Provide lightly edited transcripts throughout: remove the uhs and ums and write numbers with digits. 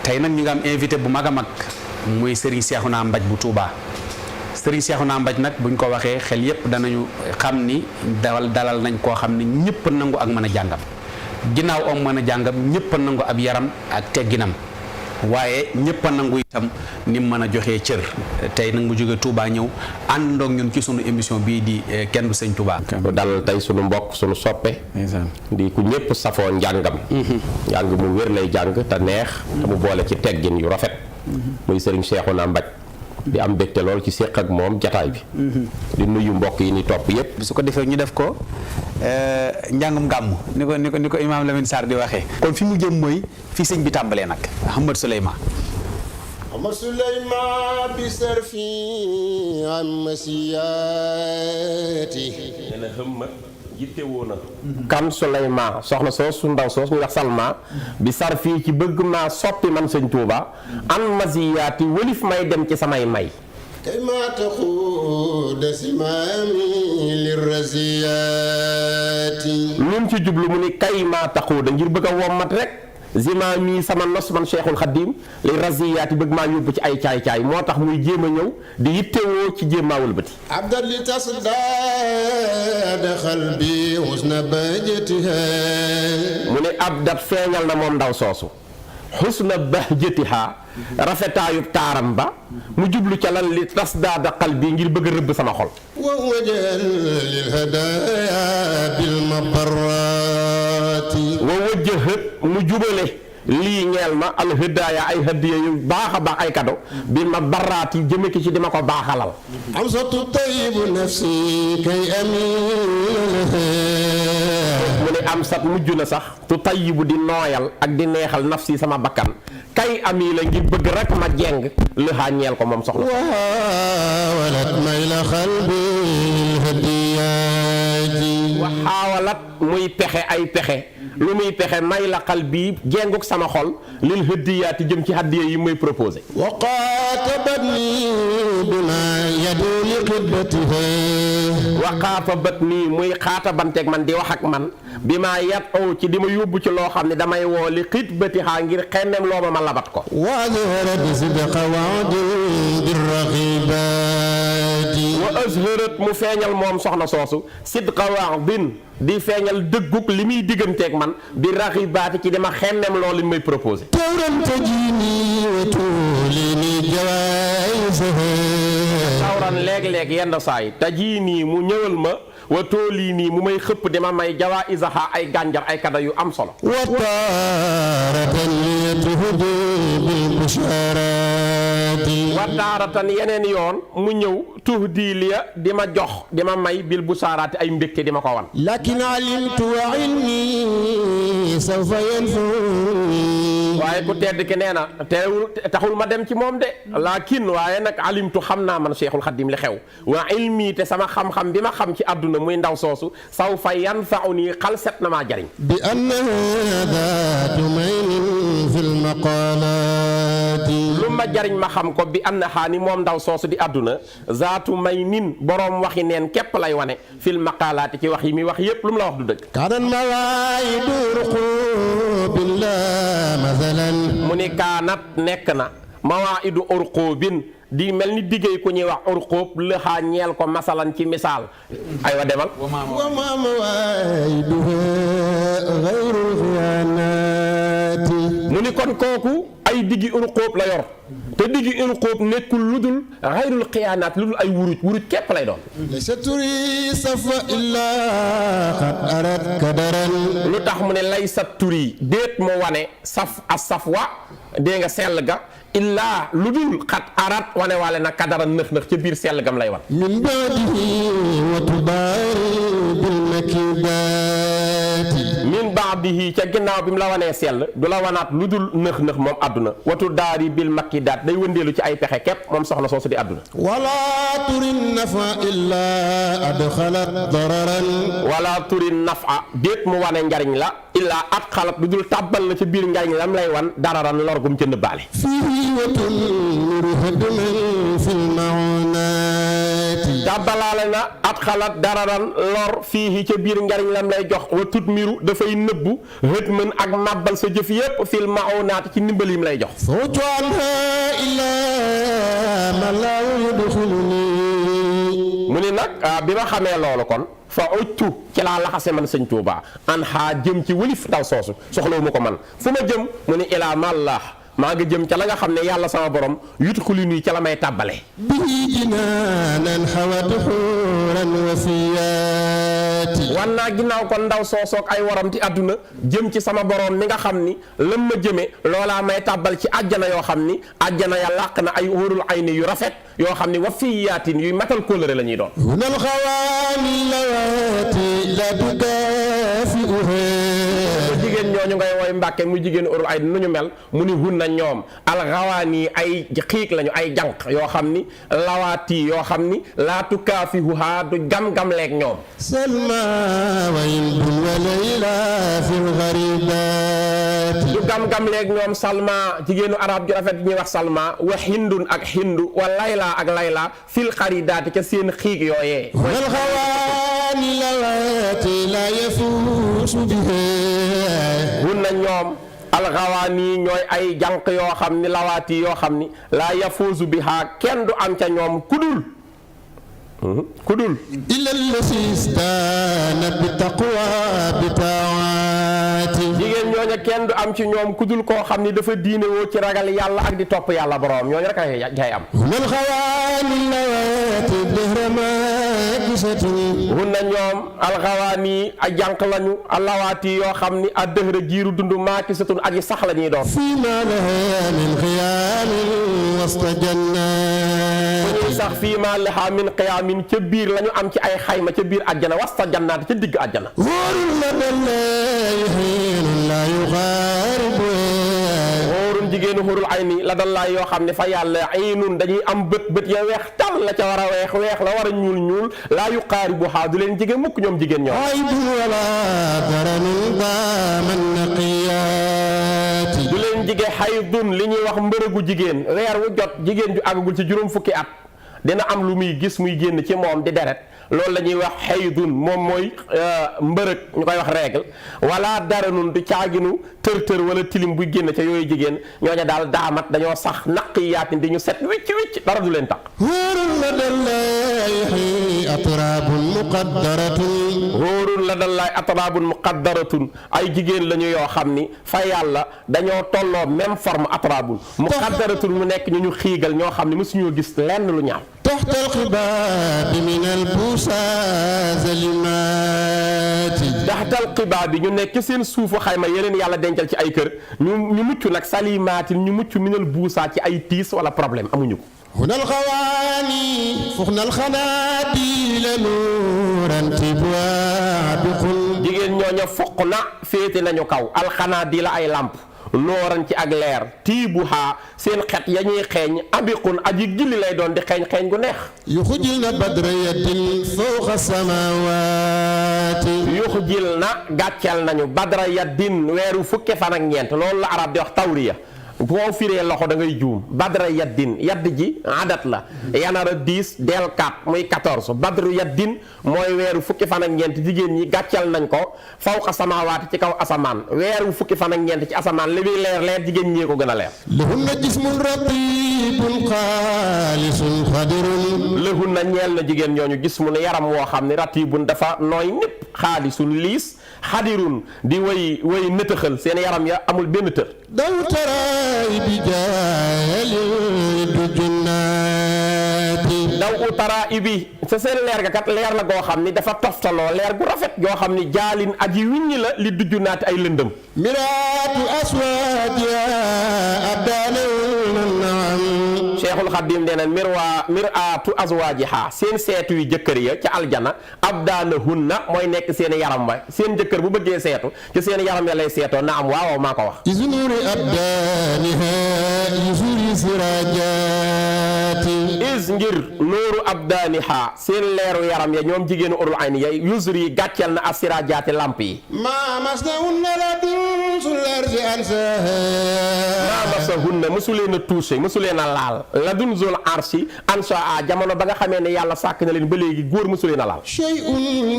tey nag ñu ngi am invité bu mag a mag muy Serigne Cheikhouna Mbaj bu Touba Serigne Cheikhouna Mbaj nag buñ ko waxee xel yépp danañu xam ni dalal nañ koo xam ni ñëpp nangu ak mën a jàngam ginnaaw om mën a jàngam ñëpp nangu ab yaram ak tegginam waaye ñëpp a nangu itam ni mu mën a joxee cër tey nag mu jóge Touba ñëw àndoog ñun ci sunu émission bii di kenn du sëñ Touba. lu dal tey sunu mbokk sunu soppe. di ku ñëpp safoo njàngam. njàng mu wér lay jàng te neex. te mu boole ci teggin yu rafet. muy Serigne Cheikhouna Mbaj di am mbégte lool ci séq ak moom jataay bi. di nuyu mbokk yi ni topp yépp su ko defee ñu def ko njàngum gàmm ni ko imaam Lamine Sarr di waxee. kon fi mu jëm mooy fi sëñ bi tàmbalee nag Ahmad Souleymane. Ahmad Souleymane bi sarfi am masiyaati. nee na xëmma yittewoo na. kan Souleymane soxna soos su ndaw soos ñu wax Salma bi sar fii ci bëgg maa soppi man sëñ Touba an masiyaati wëlif may dem ci samay may. kay maa taxuuda simaami lirraziyaati. lu mu ci jublu mu ni kay maa taxuuda ngir bëgg a wommat rek. zima mii sama nos man Cheikhul Khadim li raziyaati bëgg maa yóbbu ci ay caay-caay moo tax muy jéem a ñëw di yittewoo ci jéem maa wëlbati. abdal li tasdaad xalbi husna bahjatiha. mu ne abdat feeñal na moom ndaw soosu husna bahjatiha rafetaayub taaram ba mu jublu ca lan li tasdaada qalbi ngir bëgg a rëbb sama xol. wa wajal lil hadaaya bil mabarraati. wa wajjahat mu jubale lii ñeel ma al hadaaya ay hadiya yu baax a baax ay kado bil mabarraati jëme ki ci dima ko baaxalal. am satu tayyibu nafsi kay amin. mu ne am sat mujj na sax tu tayyibu di nooyal ak di neexal nafsi sama bakkan kay ami la ngir bëgg rek ma jeng lëxaa ñeel ko moom soxna. waxaawalat may la xalbi hadiyaati. waxaawalat muy pexe ay pexe lu muy pexe may la xal bii jenguk sama xol lil hadiyaati jëm ci hadiya yi muy proposé. waqaatabatni bima yadu li xidbatiha. waqaatabat nii muy xaatabanteeg man di wax ak man bi maa yat aw ci di ma yóbbu ci loo xam ne damay woo li xidbatiha ngir xennem loo ma labat ko. wa azharat sidqa wa'din birraqibaati. wa azharat mu feeñal moom soxna soosu sidqa wa'din di feeñal dëgguk li muy digganteeg man bi raqibaati ci dama xennem loo li may proposé. tawran tajini wa tulini jawaa'izaha. tawran léeg-léeg yenn saa yi taji nii mu ñëwal ma wa toolii nii mu may xëpp dama may jawaa'izaha ay gànjar ay kada yu am solo. wa taaratan yatuhdi bil bushaaraati. wa taaratan yeneen yoon mu ñëw tuhdi liya di ma jox di ma may bil bushaaraati ay mbégte di ma ko wan. lakin alimtu wa ilmi sawfa yanfa'uni. waaye ku tedd ki nee na teewul taxul ma dem ci moom de lakin waaye nag alimtu xam naa man Cheikhul Khadim li xew wa ilmi te sama xam-xam bi ma xam ci àdduna muy ndaw soosu sawfa yanfa'uni xal set na maa jariñ. bi annaha daatu maynin fil maqaalaati. lu ma jariñ ma xam ko bi annaha ni moom ndaw soosu di àdduna zaatu maynin boroom waxi neen képp lay wane fil maqaalaati ci wax yi muy wax yépp lu mu la wax du dëgg. kaanat mawaa'idu urquubin laa mathalan. mu ni kaanat nekk na mawaa'idu urquubin di mel ni diggéey ku ñuy wax urquub lëxaa ñeel ko masalan ci misaal aywa demal. wa maa mawaa'iduhaa ghayrul xiyaanaati. mu ni kon kooku ay diggi urquub la yor te diggi urquub nekkul lu dul xayrul xiyaanaat lu dul ay wuruj képp lay doon. laysa turi safa illaa qad arat kadaran. lu tax mu ne laysa turi déet mu wane saf as safwa dégg nga sell ga illaa lu dul xat arat wane waale na kadaran nëx ca biir sell gam lay wan. min baadihi wa tubaari bil makidaati. min baadihi ca ginnaaw bi mu la wanee sell du la wanaat lu dul nëx moom àdduna watu daari bil makidaat day wëndeelu ci ay pexe képp moom soxna soosu di àdduna. wala turi nafa illaa adxalat dararan. wala turi nafa déet mu wane njariñ la illaa at xalat lu dul tàbbal la ca biir njariñ lam lay wan dararan lorgum ca nëbbaale. fiihi watun nuru hadman fil ma'unaati. dàbbalaale na at xalaat dararan lor fii ca biir njariñ lam lay jox wa tut miru dafay nëbbu hët mën ak màbbal sa jëf yépp fil maonaat ci ndimbal yim lay jox فوت عنها إلا من لا يدخلني mu ni nag bi ma xamee loolu kon fa ojtu ci laa laxase man sëñ Tuubaa an xaa jëm ci wëlif ndaw soosu soxlawu ma ko man fu ma jëm mu ni ilaa mallah maa ngi jëm ca la nga xam ne yàlla sama borom yutxuli nii ca la may tàbbale به جنانا حوت حورا وفيات wan naa ginnaaw kon ndaw soosoog ay waram ci àdduna jëm ci sama borom mi nga xam ni lam ma jëme loolaa may tàbbal ci àjjana yoo xam ni àjjana ya làq na ay wóorul ay ni yu rafet yoo xam ni wafiyaatin yuy matal kóllëre la ñuy doon هنا الخواني اللواتي لا تكافئها jigéen ñooñu ngay woy Mbàkke muy jigéen urul ay nu ñu mel mu ni hun na ñoom alxawaan yi ay xiig lañu ay jànq yoo xam ni lawaati yoo xam ni laatu kaafi huhaa du gam-gam leeg ñoom سلمى وهند وليلى في الغريبات du gam-gam leeg ñoom salma jigéenu arab ju rafet ñuy wax salma wa hindun ak hindu wa layla ak layla fil xaridaati ca seen xiig yooyee هنا الخواني اللواتي لا يفوز بها hun na ñoom alxawaani ñooy ay jànq yoo xam ni lawaati yoo xam ni laa yafuusu bihaa kenn du am ca ñoom kudul إلا الذي استان بالتقوى بطاعات jigéen ñooña kenn du am ci ñoom kudul koo xam ni dafa diine woo ci ragal yàlla ak di topp yàlla boroom ñooñu rek ay am هنا الخواني اللواتي الدهر ماكسة hun na ñoom alxawaani a jànq lañu allawaati yoo xam ni a dëhëra jiiru dund maakisatun aji sax la ñuy doon فيما لها من خيام وسط جنات ñuy sax fii ma laha min qiyaamin ca biir la ñu am ci ay xayma ca biir àjjana wasta jannaat ca digg àjjana غور لدى الله حين لا يغاربها wóorun jigéenu xurul ay ni la dallaay yoo xam ne fa yàlla aynun dañuy am bët ya weex tal la ca war a weex la war a ñuul laa yuqaaribuhaa du leen jigéen mukk ñoom jigéen ñoom عيب ولا درن ضام النقيات du leen jigéen xaydun li ñuy wax mbërëgu jigéen weer wu jot jigéen ju àggagul ci juróom fukki at dina am lu muy gis muy génn ci moom di deret loolu la ñuy wax xaydun moom mooy mbërëg ñu koy wax règle wala daranun du caaginu tër wala tilim buy génn ca yooyu jigéen ñooña daal daamat dañoo sax naqiyaatin di ñu set wicc dara du leen tax غور لدى الله أطراب مقدرة wóorun la dallaay atraabun muqaddaratun ay jigéen lañu yoo xam ni fa yàlla dañoo tolloo même forme atraabun muqaddaratun mu nekk ñu xiigal ñoo xam ne mësuñoo gis lenn lu ñaaw تحت القباب من البوساز المات daxtal xibaar bi ñu nekk seen suufu xayma yeneen yàlla dencal ci ay kër ñu mucc nag salimaatin ñu mucc minal buusaa ci ay tiis wala problème amuñu ko هنا الخواني فخنا الخناديل نورا تبوى بقل jigéen ñooña foq na féete nañu kaw alxanaa di la ay làmp nooran ci ak leer tiibuhaa seen xet ya ñuy xeeñ abiqun aji gilli lay doon di xeeñ gu neex يخجلن بدر يد فوق السماوات yuxjil na gàcceel nañu badra yaddin weeru fukki fan ak ñeent loolu la arab di wax tawriya boo firee loxo da ngay juum badra yaddin yadd ji adat la yanara 10 del 4 muy 14 badru yaddin mooy weeru fukki fan ak ñeent jigéen ñi gàcceel nañ ko fawqa samaawaati ci kaw asamaan weeru fukki fan ak ñeent ci asamaan li muy leer jigéen ñee ko gën a leer لهن جسم رطيب خالص خضر lëhun na ñeel na jigéen ñooñu gis mu ne yaram woo xam ne ratibun dafa nooy népp xaalisun liis xadirun di way nëtëxal seen yaram ya amul benn tër دو تراي بجال الجنات daw utara ibi sa seen leer ga kat leer la goo xam ni dafa toftaloo leer gu rafet goo xam ni jaalin aji wiññi la li dujju naati ay lëndëm مرات أسواتها أبدان النعم Cheikhul Xadim nee na miraatu azwaajiha seen seetu yu jëkkër ya ca aljana abdaanahunna mooy nekk seen yaram wa seen jëkkër bu bëggee seetu ci seen yaram ya lay seetoo na am waaw maa ko wax إذ نور أبدانها يزور سراجات is ngir nooru abdaaniha seen leeru yaram ya ñoom jigéenu urul ayni ya yusri gàcceel na asira jaati lamp yi ما مسنا لا دنس الأرض أنساها maa masahunna mësuleen a touché mësuleen a laal la dun zul arshi ansa a jamono ba nga xamee ne yàlla sàkk na leen ba léegi góor mësuleen a laal شيء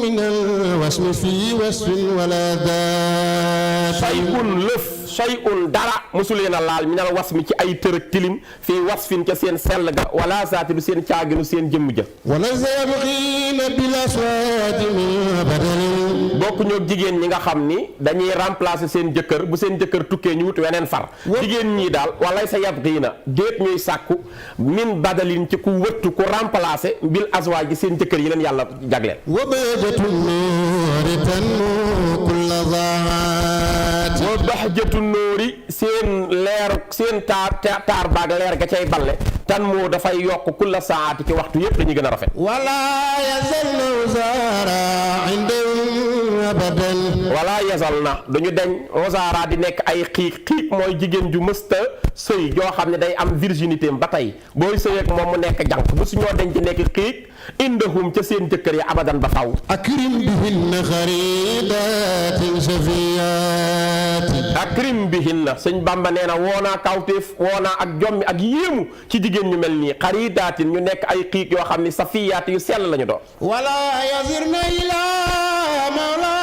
من الوسم في وصف ولا ذات shay'un lëf shay'un dara mësuleen a laal minal wasmi ci ay tërëg tilim fii wasfin ca seen sell ga wala saati du seen caaginu seen jëmm ja وليس يبغين بالأصوات من بدل bokk ñoo jigéen ñi nga xam ni dañuy remplacer seen jëkkër bu seen jëkkër tukkee ñu wut weneen far jigéen ñii daal walay sa yabghiina déet ñuy sàkku min badalin ci ku wëttu ku remplacer bil azwaaj ji seen jëkkër yi leen yàlla jagleel وبهجة النور تنمو كل ضاعات wa bahjatu nóori seen leer seen taar baag leer ga cay balle tan moo dafay yokk kulla saati ci waxtu yépp dañuy gën a rafet ولا يزال وزارا عندهم أبدا wala yasal na duñu deñ osaara di nekk ay xiik mooy jigéen ju mësta sëy joo xam ne day am virginité ba tey booy sëy ak moom mu nekk jànq bu su ñoo deñ ci nekk xiik indahum ca seen jëkkër yi abadan ba faw أكرم بهن خريدات شفيات akrim bihinna sëñ Bamba nee na woonaa kawteef woonaa ak jommi ak yéemu ci jigéen ñu mel nii xaridaatin ñu nekk ay xiik yoo xam ne safiyaat yu sell lañu doon ولا يزرن إلى مولا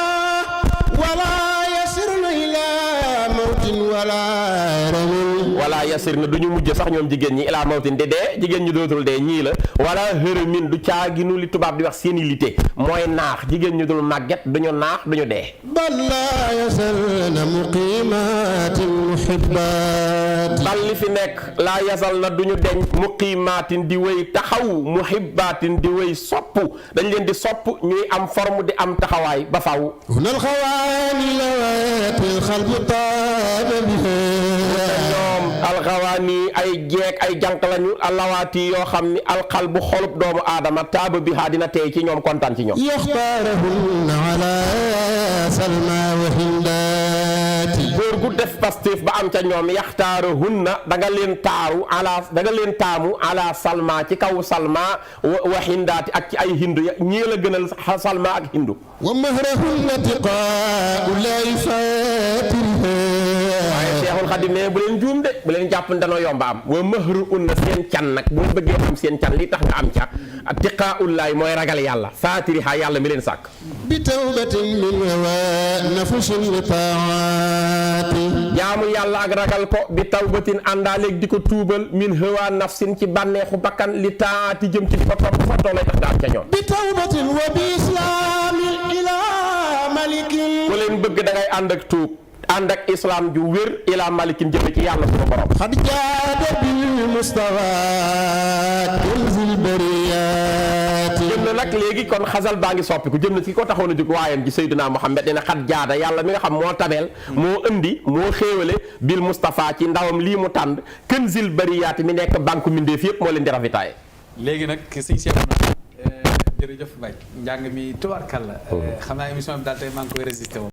ولا يسرن إلى موت ولا رمل wala yasir na du ñu mujj sax ñoom jigéen ñi ilaa mawtin di dee jigéen ñu dootul dee ñii la wala hërëmin du caaginu li tubaab di wax sénilité mooy naax jigéen ñu dul màgget duñu naax duñu dee بل لا يزرن مقيمات محبات bal li fi nekk laa yasal na duñu deñ muqiimaatin di wéy taxaw muhibbaatin di wéy sopp dañ leen di sopp ñuy am forme di am taxawaay ba faw هنا الخواني لوات الخلب طاب بها ñoom alxawaani ay jeeg ay jànq lañu allawaati yoo xam ni alxal bu xolub doomu aadama taaba bi haa dina teey ci ñoom kontaan ci ñoom يختارهن على سلمى وهندات góor gu def Pastef ba am ca ñoom yaxtaarahunna da nga leen taaru ala da nga leen taamu ala salma ci kaw salma wa hindaati ak ci ay hindu ñii la gënal salma ak hindu ومهرهن اتقاء لا يفاترها waaye Seexul Xadim ne bu leen juum de bu leen jàpp ne danoo yomba am wa mahru unna seen can nag bu mu bëggee am seen can li tax nga am ca atiqaullaay mooy ragal yàlla faatiriha yàlla mi leen sàkk بتوبة من هوى نفس لطاعات jaamu yàlla ak ragal ko bi tawbatin àndaaleeg di ko tuubal min hawa nafsin ci bànneexu bakkan li taati jëm ci di ko topp fa toolay tax nga am ca ñoom بتوبة وبإسلام إلى ملك ku leen bëgg da ngay ànd ak tuub ànd ak islam ju wér ila malikin jëme ci yàlla sunu borom قد جاد بالمصطفى كنز البريات jëm na nag léegi kon xasal baa ngi soppiku jëm na ci ko taxoon a jóg waayam ji Seydina Muhammad dina xat jaada yàlla mi nga xam moo tabeel moo indi moo xéewale bil Mustafa ci ndawam lii mu tànd kënzil bariyaati mi nekk banque mindeef yëpp moo leen di rafetaaye léegi nag sëñ Cheikh jërëjëf Baye njàng mi tubaarkàlla xam naa émission bi daal tey maa ngi koy résisté woon